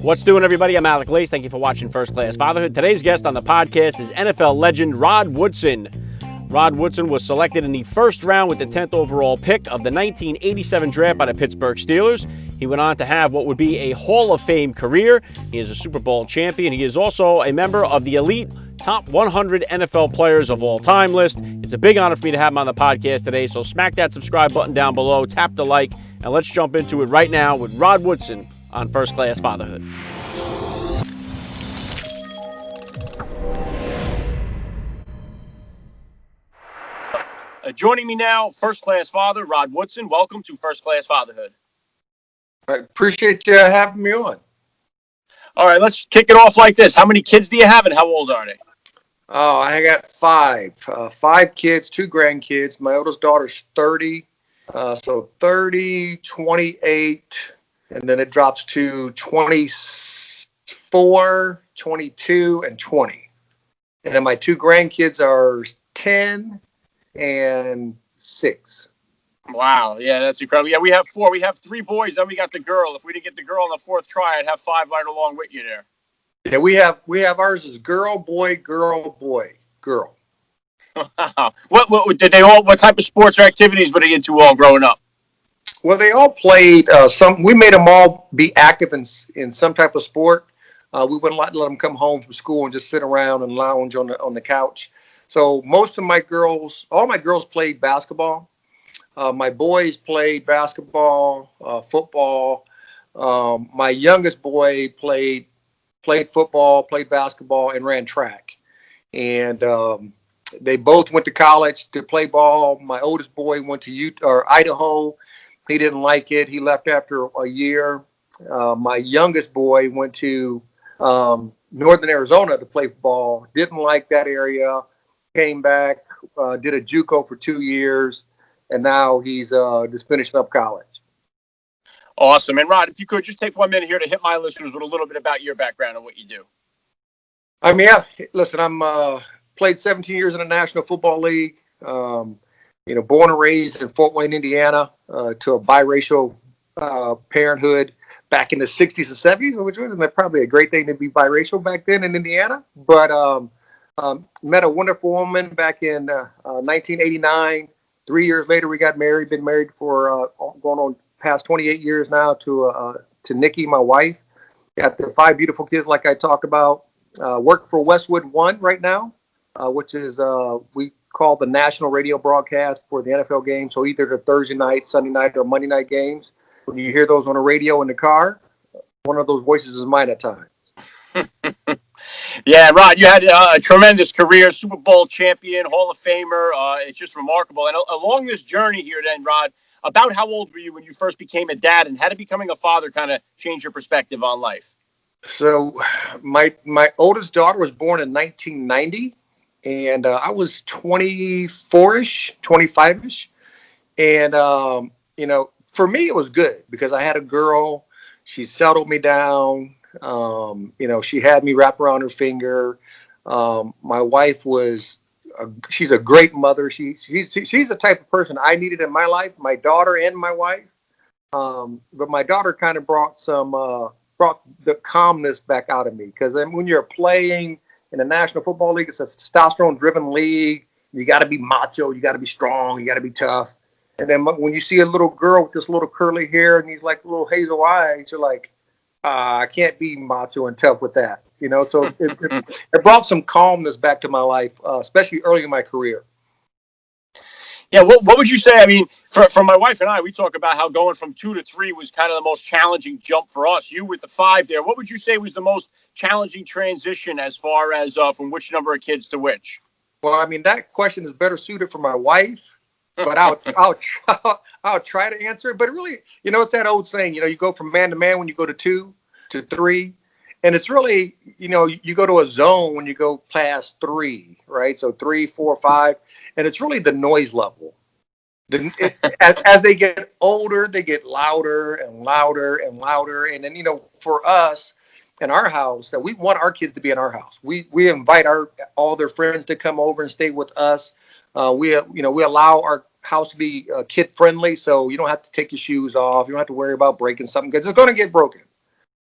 What's doing, everybody? I'm Alec. Thank you for watching First Class Fatherhood. Today's guest on the podcast is NFL legend Rod Woodson. Rod Woodson was selected in the first round with the 10th overall pick of the 1987 draft by the Pittsburgh Steelers. He went on to have what would be a Hall of Fame career. He is a Super Bowl champion. He is also a member of the elite top 100 NFL players of all time list. It's a big honor for me to have him on the podcast today, so smack that subscribe button down below, tap the like, and let's jump into it right now with Rod Woodson on First Class Fatherhood. Joining me now, First Class Father, Rod Woodson. Welcome to First Class Fatherhood. I appreciate you having me on. All right, let's kick it off like this. How many kids do you have and how old are they? Oh, I got five kids, two grandkids. My oldest daughter's 30, so 30, 28, and then it drops to 24, 22, and 20. And then my two grandkids are 10 and 6. Wow, yeah, that's incredible. Yeah, we have 4. We have 3 boys, then we got the girl. If we didn't get the girl on the 4th try, I'd have 5 right along with you there. Yeah, we have ours is girl, boy, girl, boy, girl. What did they all? What type of sports or activities were they into all growing up? Well, they all played some. We made them all be active in some type of sport. We wouldn't let them come home from school and just sit around and lounge on the couch. So most of all my girls played basketball. My boys played basketball, football. My youngest boy played football, played basketball, and ran track. And they both went to college to play ball. My oldest boy went to Idaho. He didn't like it. He left after a year. My youngest boy went to Northern Arizona to play ball. Didn't like that area. Came back, did a JUCO for 2 years, and now he's just finishing up college. Awesome. And Rod, if you could just take 1 minute here to hit my listeners with a little bit about your background and what you do. I mean, yeah, listen, I'm played 17 years in the National Football League. Born and raised in Fort Wayne, Indiana, to a biracial parenthood back in the 60s and 70s, which wasn't probably a great thing to be biracial back then in Indiana. But met a wonderful woman back in 1989. 3 years later, we got married. Been married for going on past 28 years now to Nikki, my wife. Got the 5 beautiful kids, like I talked about. Work for Westwood One right now, which is we call the national radio broadcast for the NFL games. So either the Thursday night, Sunday night, or Monday night games. When you hear those on the radio in the car, one of those voices is mine at times. Yeah, Rod, you had a tremendous career, Super Bowl champion, Hall of Famer. It's just remarkable. And along this journey here then, Rod, about how old were you when you first became a dad, and how did becoming a father kind of change your perspective on life? So my oldest daughter was born in 1990, and I was 24-ish, 25-ish. And, for me, it was good because I had a girl. She settled me down. She had me wrapped around her finger. My wife she's a great mother. She's the type of person I needed in my life, my daughter and my wife. But my daughter kind of brought the calmness back out of me, because then when you're playing in the National Football League, it's a testosterone driven league. You got to be macho. You got to be strong. You got to be tough. And then when you see a little girl with this little curly hair and these like little hazel eyes, you're like, I can't be macho and tough with that, So it brought some calmness back to my life, especially early in my career. Yeah, what would you say? I mean, for my wife and I, we talk about how going from 2 to 3 was kind of the most challenging jump for us. You with the 5 there, what would you say was the most challenging transition as far as from which number of kids to which? Well, I mean, that question is better suited for my wife, but I'll try to answer it. But it really, it's that old saying, you go from man to man when you go to 2 to 3. And it's really, you go to a zone when you go past 3, right? So 3, 4, 5. And it's really the noise level. As they get older, they get louder and louder and louder. And then, for us in our house, that we want our kids to be in our house. We invite all their friends to come over and stay with us. We allow our house to be kid friendly, so you don't have to take your shoes off. You don't have to worry about breaking something because it's going to get broken.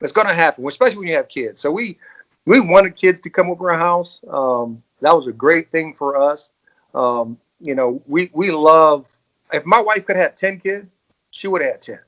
It's going to happen, especially when you have kids. So we wanted kids to come over our house. That was a great thing for us. We love. If my wife could have 10 kids, she would have had 10.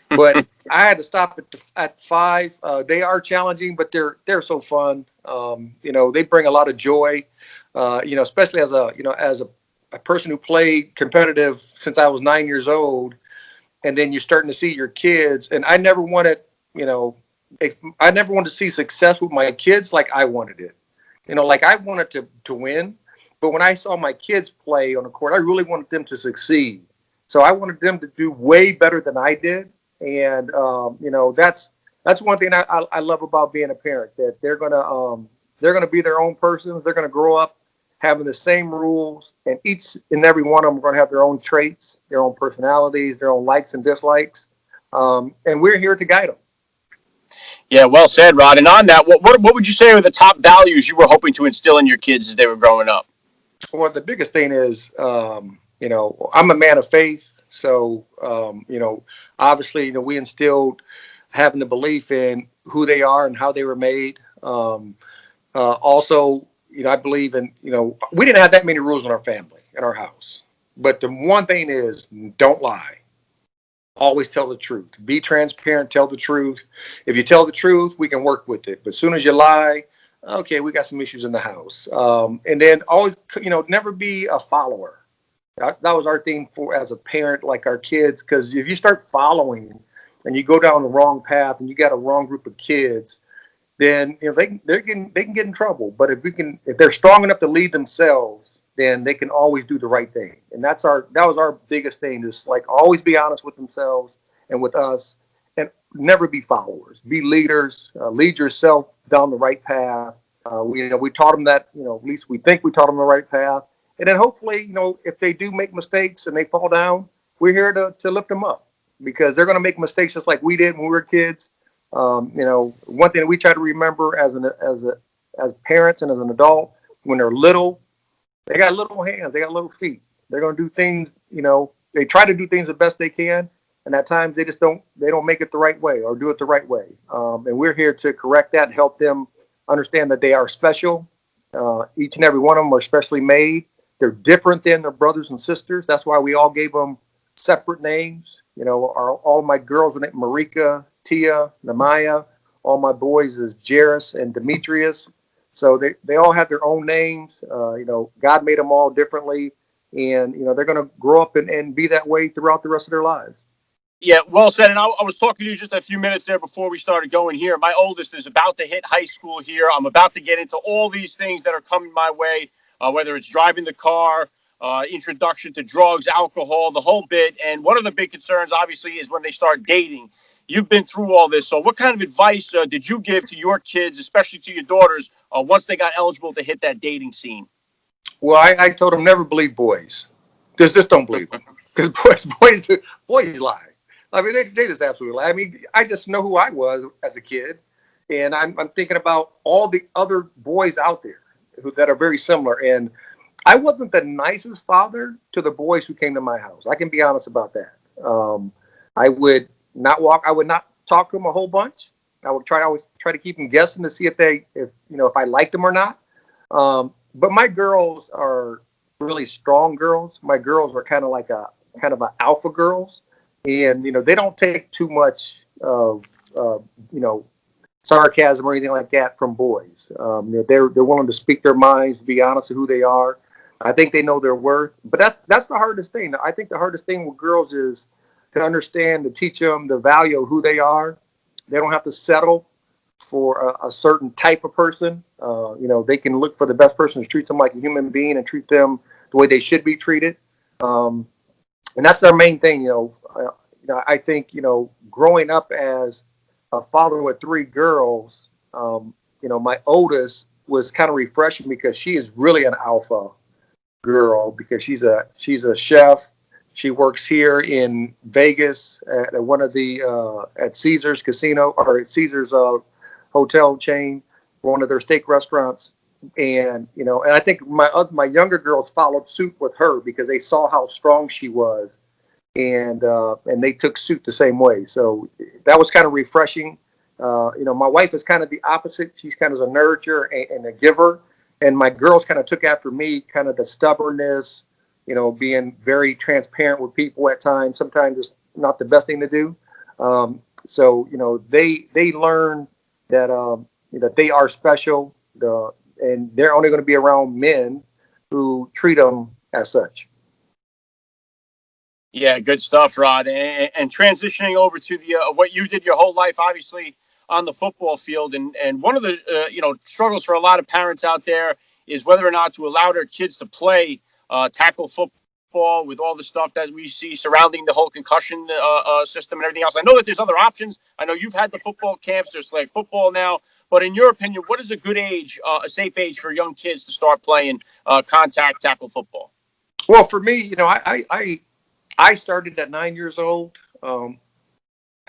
But I had to stop at 5. They are challenging, but they're so fun. They bring a lot of joy. Especially as a person who played competitive since I was 9 years old, and then you're starting to see your kids. And I never wanted to see success with my kids like I wanted it. Like I wanted to win, but when I saw my kids play on the court, I really wanted them to succeed. So I wanted them to do way better than I did. And that's one thing I love about being a parent, that they're gonna be their own persons. They're gonna grow up having the same rules, and each and every one of them are gonna have their own traits, their own personalities, their own likes and dislikes, and we're here to guide them. Yeah, well said, Rod. And on that, what would you say are the top values you were hoping to instill in your kids as they were growing up? Well, the biggest thing is, I'm a man of faith. So, obviously, we instilled having the belief in who they are and how they were made. Also, I believe in, we didn't have that many rules in our family, in our house. But the one thing is, don't lie. Always tell the truth. Be transparent. Tell the truth. If you tell the truth, we can work with it. But as soon as you lie, okay, we got some issues in the house. And then always, never be a follower. That was our thing for as a parent, like our kids, because if you start following and you go down the wrong path and you got a wrong group of kids, then they can get in trouble. But if they're strong enough to lead themselves, then they can always do the right thing. And that was our biggest thing, is like always be honest with themselves and with us, and never be followers. Be leaders. Lead yourself down the right path. We taught them that. At least we think we taught them the right path. And then hopefully, if they do make mistakes and they fall down, we're here to lift them up, because they're going to make mistakes just like we did when we were kids. One thing we try to remember as parents and as an adult, when they're little, they got little hands, they got little feet. They're going to do things, they try to do things the best they can. And at times they don't make it the right way or do it the right way. And we're here to correct that and help them understand that they are special. Each and every one of them are specially made. They're different than their brothers and sisters. That's why we all gave them separate names. All my girls are named Marika, Tia, Namaya. All my boys is Jairus and Demetrius. So they all have their own names. God made them all differently. And, they're going to grow up and be that way throughout the rest of their lives. Yeah, well said. And I was talking to you just a few minutes there before we started going here. My oldest is about to hit high school here. I'm about to get into all these things that are coming my way, whether it's driving the car, introduction to drugs, alcohol, the whole bit. And one of the big concerns, obviously, is when they start dating. You've been through all this. So what kind of advice did you give to your kids, especially to your daughters, once they got eligible to hit that dating scene? Well, I told them never believe boys. Just don't believe them. Because boys lie. I mean, they just absolutely lie. I mean, I just know who I was as a kid. And I'm thinking about all the other boys out there that are very similar. And I wasn't the nicest father to the boys who came to my house. I can be honest about that. I would not talk to them a whole bunch. I would always try to keep them guessing to see if I liked them or not. But my girls are really strong girls. My girls are kind of an alpha girls, and they don't take too much of sarcasm or anything like that from boys. They're willing to speak their minds, to be honest with who they are. I think they know their worth. But that's the hardest thing. I think the hardest thing with girls is to understand, to teach them the value of who they are. They don't have to settle for a certain type of person. They can look for the best person to treat them like a human being and treat them the way they should be treated. And that's their main thing. I think, growing up as a father with 3 girls, my oldest was kind of refreshing because she is really an alpha girl, because she's a chef. She works here in Vegas at one of the at Caesars Casino, or at Caesars hotel chain, one of their steak restaurants. And and I think my younger girls followed suit with her because they saw how strong she was, and they took suit the same way. So that was kind of refreshing My wife is kind of the opposite. She's kind of a nurturer and a giver. And my girls kind of took after me, kind of the stubbornness, being very transparent with people at times. Sometimes it's not the best thing to do. They learn that they are special, and they're only going to be around men who treat them as such. Yeah, good stuff, Rod. And transitioning over to the what you did your whole life, obviously on the football field, and one of the struggles for a lot of parents out there is whether or not to allow their kids to play tackle football with all the stuff that we see surrounding the whole concussion system and everything else. I know that there's other options. I know you've had the football camps. There's like football now. But in your opinion, what is a good age, a safe age for young kids to start playing contact tackle football? Well, for me, I started at 9 years old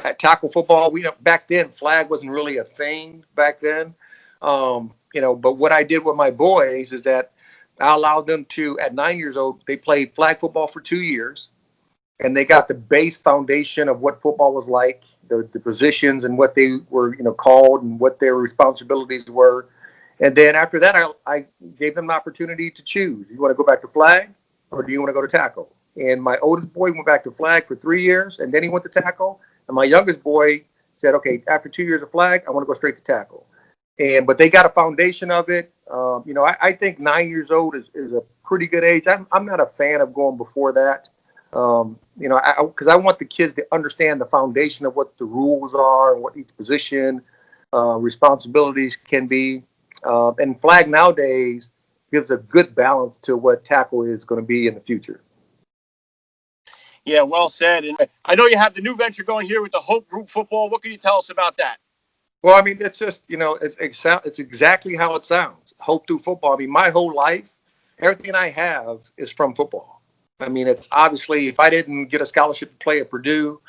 at tackle football. Back then, flag wasn't really a thing back then. But what I did with my boys is that I allowed them to, at 9 years old, they played flag football for 2 years, and they got the base foundation of what football was like, the positions and what they were, called and what their responsibilities were. And then after that, I gave them the opportunity to choose. You want to go back to flag, or do you want to go to tackle? And my oldest boy went back to flag for 3 years, and then he went to tackle. And my youngest boy said, okay, after 2 years of flag, I want to go straight to tackle. But they got a foundation of it. I think 9 years old is a pretty good age. I'm not a fan of going before that. Because I want the kids to understand the foundation of what the rules are and what each position responsibilities can be. And flag nowadays gives a good balance to what tackle is going to be in the future. Yeah, well said. And I know you have the new venture going here with the Hope Group Football. What can you tell us about that? Well, I mean, it's just, it's exactly how it sounds. Hope through football. I mean, my whole life, everything I have is from football. I mean, it's obviously, if I didn't get a scholarship to play at Purdue,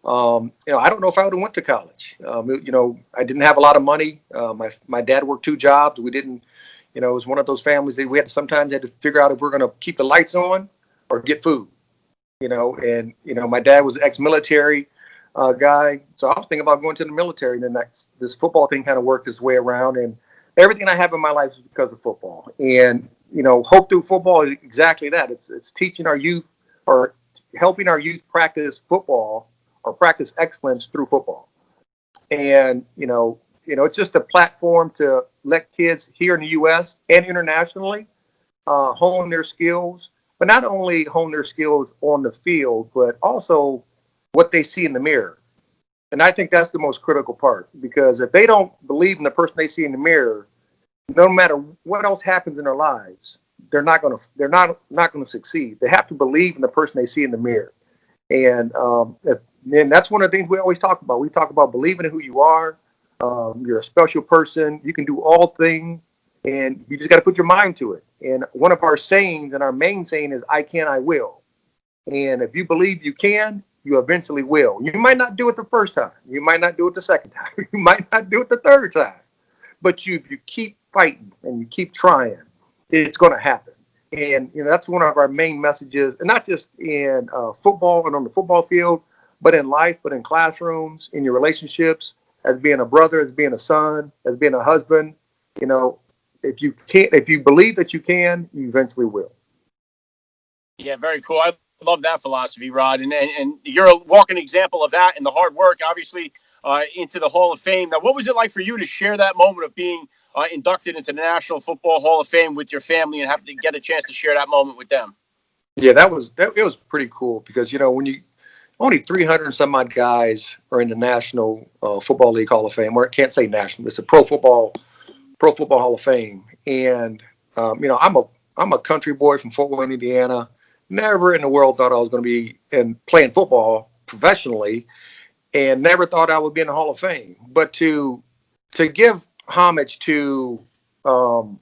I don't know if I would have went to college. I didn't have a lot of money. My dad worked 2 jobs. We didn't, it was one of those families that we sometimes had to figure out if we're going to keep the lights on or get food. My dad was an ex-military guy, so I was thinking about going to the military. And then this football thing kind of worked its way around, and everything I have in my life is because of football. And Hope Through Football is exactly that. It's teaching our youth, or helping our youth practice football or practice excellence through football. And it's just a platform to let kids here in the U.S. and internationally hone their skills. But not only hone their skills on the field, but also what they see in the mirror. And I think that's the most critical part, because if they don't believe in the person they see in the mirror, no matter what else happens in their lives, they're not going to succeed. They have to believe in the person they see in the mirror. And that's one of the things we always talk about. We talk about believing in who you are. You're a special person. You can do all things. And you just got to put your mind to it. And one of our sayings, and our main saying, is, I can, I will. And if you believe you can, you eventually will. You might not do it the first time. You might not do it the second time. You might not do it the third time. But you keep fighting and you keep trying, it's going to happen. And that's one of our main messages, and not just in football and on the football field, but in life, but in classrooms, in your relationships, as being a brother, as being a son, as being a husband. If you believe that you can, you eventually will. Yeah, very cool. I love that philosophy, Rod. And you're a walking example of that, and the hard work, obviously, into the Hall of Fame. Now, what was it like for you to share that moment of being inducted into the National Football Hall of Fame with your family, and have to get a chance to share that moment with them? Yeah, it was pretty cool, because when only 300 and some odd guys are in the National Football League Hall of Fame, or I can't say national, it's a Pro Football Hall of Fame. And I'm a country boy from Fort Wayne, Indiana. Never in the world thought I was going to be playing football professionally, and never thought I would be in the Hall of Fame. But to give homage to all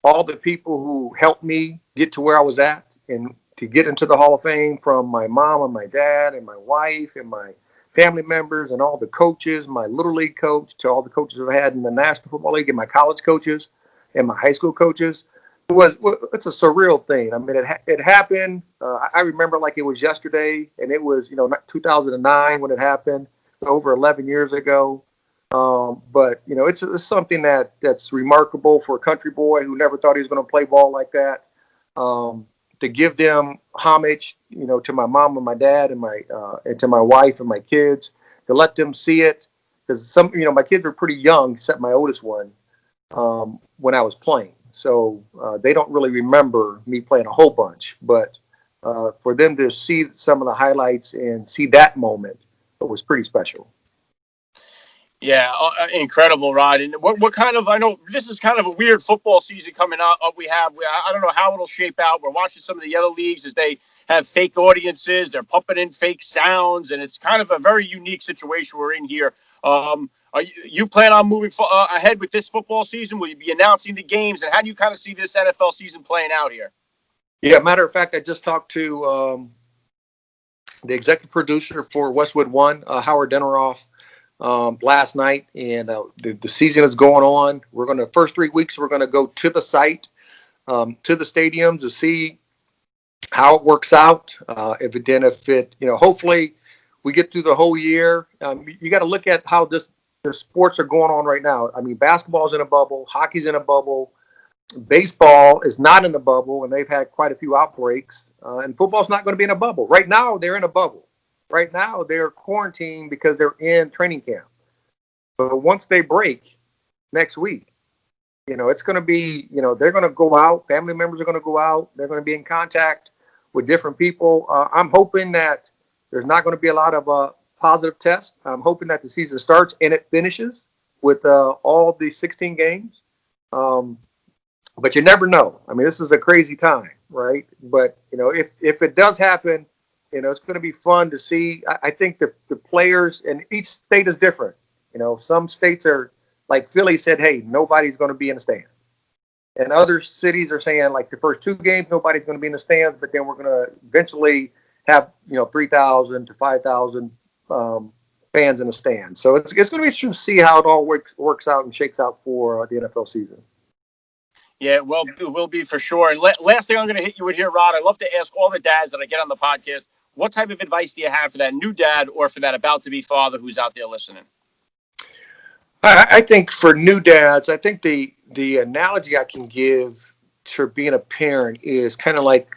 the people who helped me get to where I was at, and to get into the Hall of Fame, from my mom and my dad and my wife and my family members and all the coaches, my little league coach, to all the coaches I had in the National Football League, and my college coaches and my high school coaches. It's a surreal thing. I mean, it happened. I remember like it was yesterday, and it was 2009 when it happened. It's over 11 years ago. But it's something that's remarkable for a country boy who never thought he was going to play ball like that. To give them homage, to my mom and my dad and to my wife and my kids, to let them see it, because my kids were pretty young, except my oldest one, when I was playing. So they don't really remember me playing a whole bunch, but for them to see some of the highlights and see that moment, it was pretty special. Yeah, incredible, Rod. And what kind of, I know this is kind of a weird football season coming up. I don't know how it'll shape out. We're watching some of the other leagues as they have fake audiences. They're pumping in fake sounds, and it's kind of a very unique situation we're in here. You plan on moving ahead with this football season? Will you be announcing the games, and how do you kind of see this NFL season playing out here? Yeah, matter of fact, I just talked to the executive producer for Westwood One, Howard Deneroff, last night, and the season is going on. First 3 weeks, we're going to go to the site, to the stadiums to see how it works out. Hopefully we get through the whole year. You got to look at how the sports are going on right now. I mean, basketball's in a bubble, hockey's in a bubble, baseball is not in a bubble, and they've had quite a few outbreaks, and football's not going to be in a bubble. Right now, they're in a bubble. Right now, they're quarantined because they're in training camp. But once they break next week, it's going to be, they're going to go out. Family members are going to go out. They're going to be in contact with different people. I'm hoping that there's not going to be a lot of positive tests. I'm hoping that the season starts and it finishes with all the 16 games. But you never know. I mean, this is a crazy time, right? But, if it does happen, it's going to be fun to see. I think the players, and each state is different. Some states are, like Philly said, hey, nobody's going to be in the stands. And other cities are saying, like, the first 2 games, nobody's going to be in the stands, but then we're going to eventually have, 3,000 to 5,000 fans in the stands. So it's going to be interesting to see how it all works out and shakes out for the NFL season. Yeah, well, it will be for sure. And last thing I'm going to hit you with here, Rod, I love to ask all the dads that I get on the podcast, what type of advice do you have for that new dad or for that about-to-be father who's out there listening? I think for new dads, I think the analogy I can give to being a parent is kind of like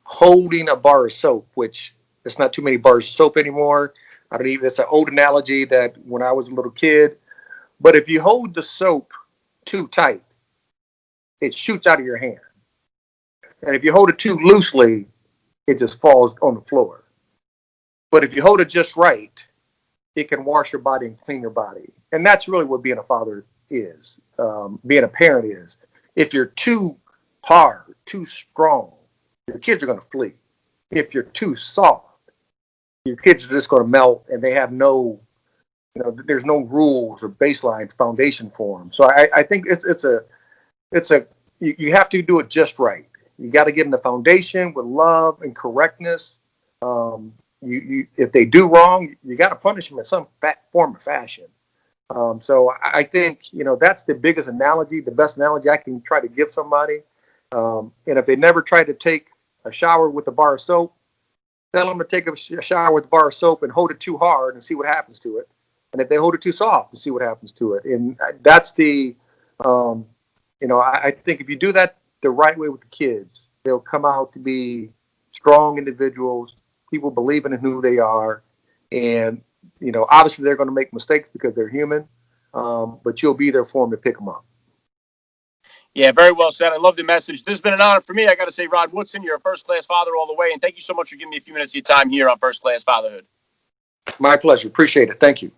holding a bar of soap, which there's not too many bars of soap anymore. It's an old analogy that when I was a little kid. But if you hold the soap too tight, it shoots out of your hand. And if you hold it too loosely, it just falls on the floor. But if you hold it just right, it can wash your body and clean your body. And that's really what being a father is, being a parent is. If you're too hard, too strong, your kids are going to flee. If you're too soft, your kids are just going to melt, and they have no, there's no rules or baseline foundation for them. So I think you have to do it just right. You got to give them the foundation with love and correctness. If they do wrong, you got to punish them in some form of fashion. So I think, that's the biggest analogy, the best analogy I can try to give somebody. And if they never try to take a shower with a bar of soap, tell them to take a shower with a bar of soap and hold it too hard and see what happens to it. And if they hold it too soft, and see what happens to it. And that's I think if you do that the right way with the kids, they'll come out to be strong individuals, people believing in who they are. And, obviously they're going to make mistakes because they're human, but you'll be there for them to pick them up. Yeah, very well said. I love the message. This has been an honor for me. I got to say, Rod Woodson, you're a first-class father all the way, and thank you so much for giving me a few minutes of your time here on First Class Fatherhood. My pleasure. Appreciate it. Thank you.